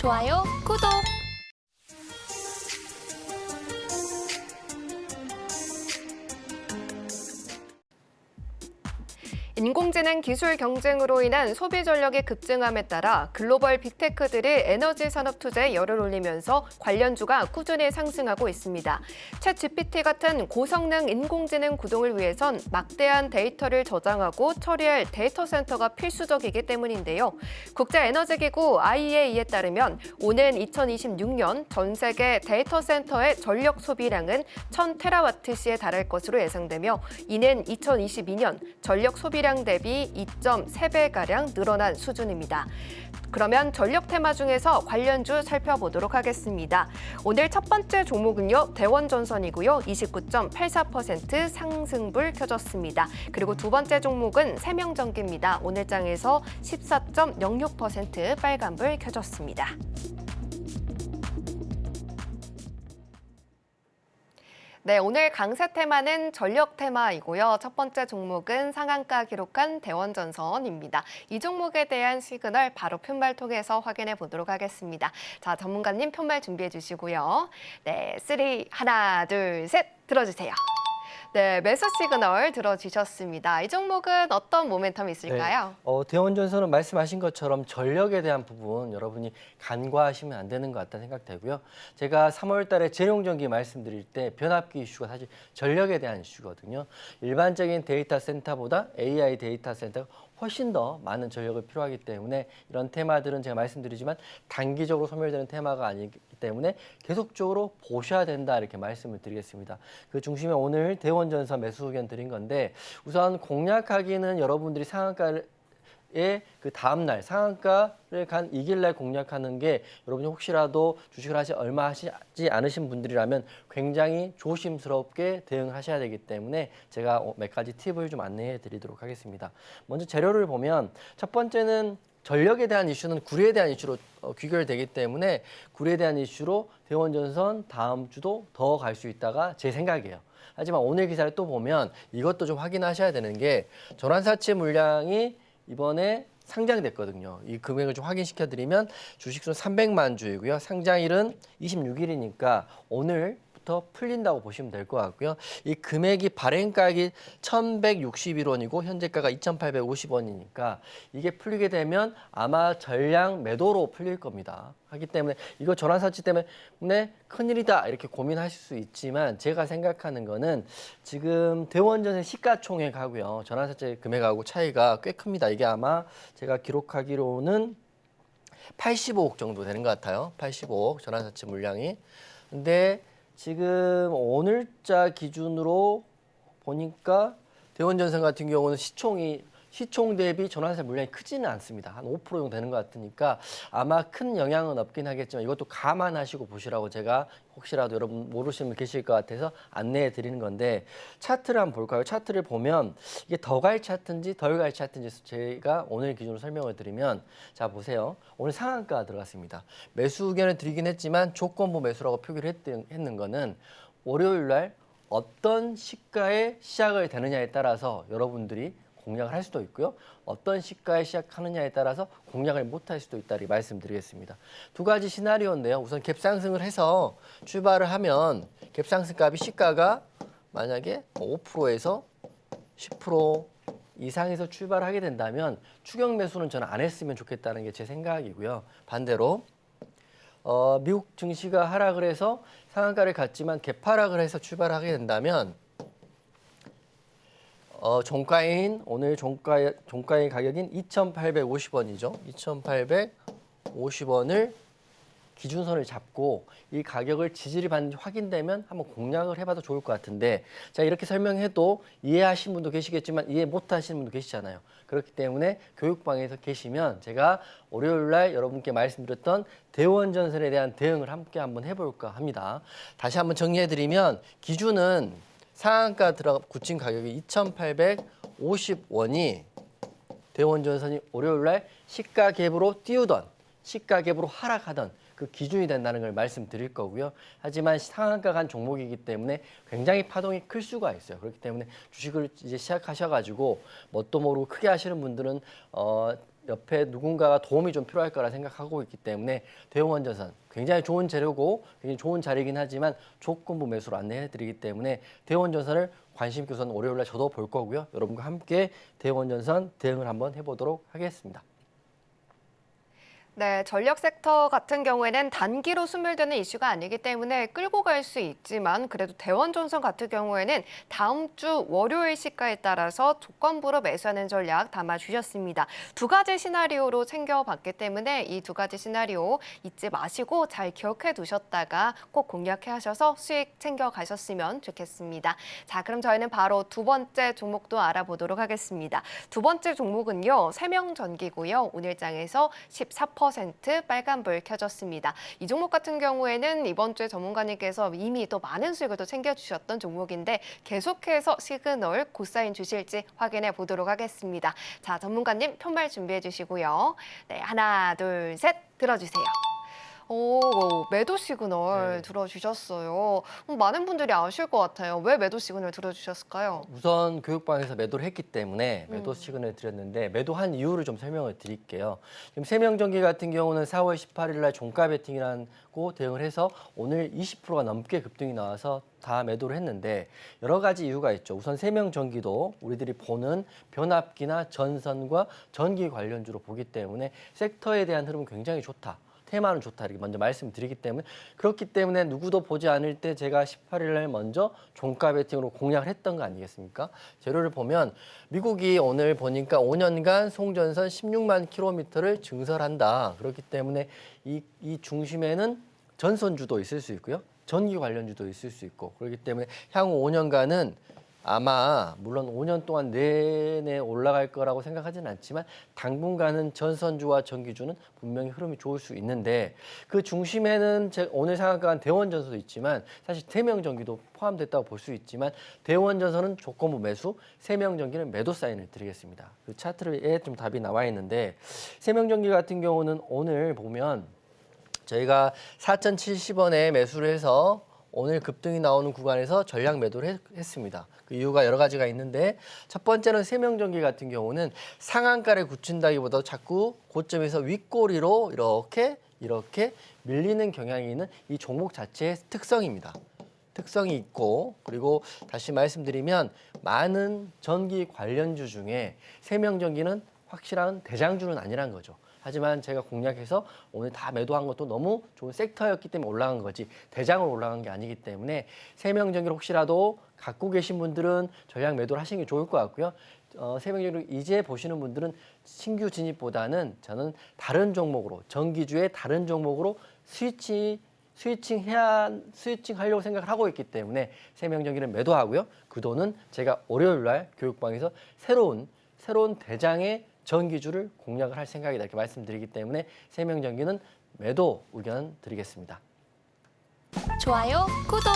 좋아요, 구독! 인공지능 기술 경쟁으로 인한 소비 전력의 급증함에 따라 글로벌 빅테크들이 에너지 산업 투자에 열을 올리면서 관련주가 꾸준히 상승하고 있습니다. 챗GPT 같은 고성능 인공지능 구동을 위해선 막대한 데이터를 저장하고 처리할 데이터 센터가 필수적이기 때문인데요. 국제에너지기구 IEA에 따르면 오는 2026년 전 세계 데이터 센터의 전력 소비량은 1000테라와트시에 달할 것으로 예상되며 이는 2022년 전력 소비량 대비 2.3배가량 늘어난 수준입니다. 그러면 전력 테마 중에서 관련주 살펴보도록 하겠습니다. 오늘 첫 번째 종목은요, 대원전선이고요. 29.84% 상승불 켜졌습니다. 그리고 두 번째 종목은 세명전기입니다. 오늘 장에서 14.06% 빨간불 켜졌습니다. 네, 오늘 강세 테마는 전력 테마이고요. 첫 번째 종목은 상한가 기록한 대원전선입니다. 이 종목에 대한 시그널 바로 편말 통해서 확인해 보도록 하겠습니다. 자, 전문가님 편말 준비해 주시고요. 네, 하나, 둘, 셋 들어주세요. 네, 매수 시그널 들어주셨습니다. 이 종목은 어떤 모멘텀이 있을까요? 네, 대원전선은 말씀하신 것처럼 전력에 대한 부분 여러분이 간과하시면 안 되는 것 같다 생각되고요. 제가 3월 달에 재룡전기 말씀드릴 때 변압기 이슈가 사실 전력에 대한 이슈거든요. 일반적인 데이터 센터보다 AI 데이터 센터가 훨씬 더 많은 전력을 필요하기 때문에 이런 테마들은 제가 말씀드리지만 단기적으로 소멸되는 테마가 아니기 때문에 계속적으로 보셔야 된다 이렇게 말씀을 드리겠습니다. 그 중심에 오늘 대원전선 매수 의견 드린 건데 우선 공략하기는 여러분들이 상한가를 그 다음날 상한가를 간 이길날 공략하는 게 여러분이 혹시라도 주식을 얼마 하시지 않으신 분들이라면 굉장히 조심스럽게 대응을 하셔야 되기 때문에 제가 몇 가지 팁을 좀 안내해 드리도록 하겠습니다. 먼저 재료를 보면 첫 번째는 전력에 대한 이슈는 구리에 대한 이슈로 귀결되기 때문에 구리에 대한 이슈로 대원전선 다음 주도 더 갈 수 있다가 제 생각이에요. 하지만 오늘 기사를 또 보면 이것도 좀 확인하셔야 되는 게 전환사채 물량이 이번에 상장됐거든요. 이 금액을 좀 확인시켜 드리면 주식수는 300만 주이고요. 상장일은 26일이니까 오늘부터 풀린다고 보시면 될 것 같고요. 이 금액이 발행가액이 1,161원이고 현재가가 2,850원이니까 이게 풀리게 되면 아마 전량 매도로 풀릴 겁니다. 하기 때문에 이거 전환사채 때문에 큰일이다 이렇게 고민하실 수 있지만 제가 생각하는 거는 지금 대원전의 시가총액하고요. 전환사채 금액하고 차이가 꽤 큽니다. 이게 아마 제가 기록하기로는 85억 정도 되는 것 같아요. 85억 전환사채 물량이. 근데 지금 오늘자 기준으로 보니까 대원전선 같은 경우는 시총 대비 전환사채 물량이 크지는 않습니다. 한 5% 정도 되는 것 같으니까 아마 큰 영향은 없긴 하겠지만 이것도 감안하시고 보시라고 제가 혹시라도 여러분 모르시는 분 계실 것 같아서 안내해 드리는 건데 차트를 한번 볼까요? 차트를 보면 이게 더 갈 차트인지 덜 갈 차트인지 제가 오늘 기준으로 설명을 드리면 자 보세요. 오늘 상한가 들어갔습니다. 매수 의견을 드리긴 했지만 조건부 매수라고 표기를 했는 거는 월요일 날 어떤 시가에 시작을 되느냐에 따라서 여러분들이 공략을 할 수도 있고요. 어떤 시가에 시작하느냐에 따라서 공략을 못할 수도 있다 이렇게 말씀드리겠습니다. 두 가지 시나리오인데요. 우선 갭상승을 해서 출발을 하면 갭상승 값이 시가가 만약에 5%에서 10% 이상에서 출발을 하게 된다면 추격 매수는 저는 안 했으면 좋겠다는 게 제 생각이고요. 반대로 미국 증시가 하락을 해서 상한가를 갔지만 갭하락을 해서 출발하게 된다면 종가인 오늘 종가의 가격인 2,850원이죠. 2,850원을 기준선을 잡고 이 가격을 지지를 받는지 확인되면 한번 공략을 해봐도 좋을 것 같은데 자 이렇게 설명해도 이해하신 분도 계시겠지만 이해 못하시는 분도 계시잖아요. 그렇기 때문에 교육방에서 계시면 제가 월요일 날 여러분께 말씀드렸던 대원전선에 대한 대응을 함께 한번 해볼까 합니다. 다시 한번 정리해드리면 기준은 상한가 굳힌 가격이 2,850원이 대원전선이 월요일 날 시가 갭으로 띄우던 시가 갭으로 하락하던 그 기준이 된다는 걸 말씀드릴 거고요. 하지만 상한가 간 종목이기 때문에 굉장히 파동이 클 수가 있어요. 그렇기 때문에 주식을 이제 시작하셔가지고 뭣도 모르고 크게 하시는 분들은 옆에 누군가가 도움이 좀 필요할 거라 생각하고 있기 때문에 대원전선 굉장히 좋은 재료고 굉장히 좋은 자리이긴 하지만 조건부 매수로 안내해드리기 때문에 대원전선을 관심 있게 우선 월요일날 저도 볼 거고요. 여러분과 함께 대원전선 대응을 한번 해보도록 하겠습니다. 네, 전력 섹터 같은 경우에는 단기로 스물되는 이슈가 아니기 때문에 끌고 갈 수 있지만 그래도 대원전선 같은 경우에는 다음 주 월요일 시가에 따라서 조건부로 매수하는 전략 담아주셨습니다. 두 가지 시나리오로 챙겨봤기 때문에 이 두 가지 시나리오 잊지 마시고 잘 기억해 두셨다가 꼭 공략해 하셔서 수익 챙겨가셨으면 좋겠습니다. 자, 그럼 저희는 바로 두 번째 종목도 알아보도록 하겠습니다. 두 번째 종목은요, 세명전기고요. 오늘장에서 14% 빨간불 켜졌습니다. 이 종목 같은 경우에는 이번 주에 전문가님께서 이미 또 많은 수익을 또 챙겨주셨던 종목인데 계속해서 시그널 곧사인 주실지 확인해 보도록 하겠습니다. 자, 전문가님 편말 준비해 주시고요. 네, 하나, 둘, 셋 들어주세요. 오, 매도 시그널 들어주셨어요. 많은 분들이 아실 것 같아요. 왜 매도 시그널 들어주셨을까요? 우선 교육방에서 매도를 했기 때문에 매도 시그널을 드렸는데 매도한 이유를 좀 설명을 드릴게요. 지금 세명전기 같은 경우는 4월 18일 날 종가 베팅이라고 대응을 해서 오늘 20%가 넘게 급등이 나와서 다 매도를 했는데 여러 가지 이유가 있죠. 우선 세명전기도 우리들이 보는 변압기나 전선과 전기 관련주로 보기 때문에 섹터에 대한 흐름은 굉장히 좋다. 테마는 좋다 이렇게 먼저 말씀드리기 때문에 그렇기 때문에 누구도 보지 않을 때 제가 18일 날 먼저 종가 베팅으로 공략을 했던 거 아니겠습니까? 재료를 보면 미국이 오늘 보니까 5년간 송전선 16만 킬로미터를 증설한다. 그렇기 때문에 이 중심에는 전선주도 있을 수 있고요. 전기 관련주도 있을 수 있고 그렇기 때문에 향후 5년간은 아마 물론 5년 동안 내내 올라갈 거라고 생각하지는 않지만 당분간은 전선주와 전기주는 분명히 흐름이 좋을 수 있는데 그 중심에는 오늘 상한가한 대원전선도 있지만 사실 세명전기도 포함됐다고 볼 수 있지만 대원전선은 조건부 매수, 세명전기는 매도 사인을 드리겠습니다. 그 차트에 좀 답이 나와 있는데 세명전기 같은 경우는 오늘 보면 저희가 4,070원에 매수를 해서 오늘 급등이 나오는 구간에서 전량 매도를 했습니다. 그 이유가 여러 가지가 있는데 첫 번째는 세명전기 같은 경우는 상한가를 굳힌다기보다 자꾸 고점에서 윗꼬리로 이렇게 밀리는 경향이 있는 이 종목 자체의 특성입니다. 특성이 있고 그리고 다시 말씀드리면 많은 전기 관련주 중에 세명전기는 확실한 대장주는 아니란 거죠. 하지만 제가 공략해서 오늘 다 매도한 것도 너무 좋은 섹터였기 때문에 올라간 거지 대장으로 올라간 게 아니기 때문에 세명전기를 혹시라도 갖고 계신 분들은 전량 매도를 하시는 게 좋을 것 같고요. 세명전기를 이제 보시는 분들은 신규 진입보다는 저는 다른 종목으로 전기주의 다른 종목으로 스위칭하려고 생각을 하고 있기 때문에 세명전기를 매도하고요. 그 돈은 제가 월요일 날 교육방에서 새로운 대장의 전기주를 공략을 할 생각이다 이렇게 말씀드리기 때문에 세명전기는 매도 의견 드리겠습니다. 좋아요, 구독!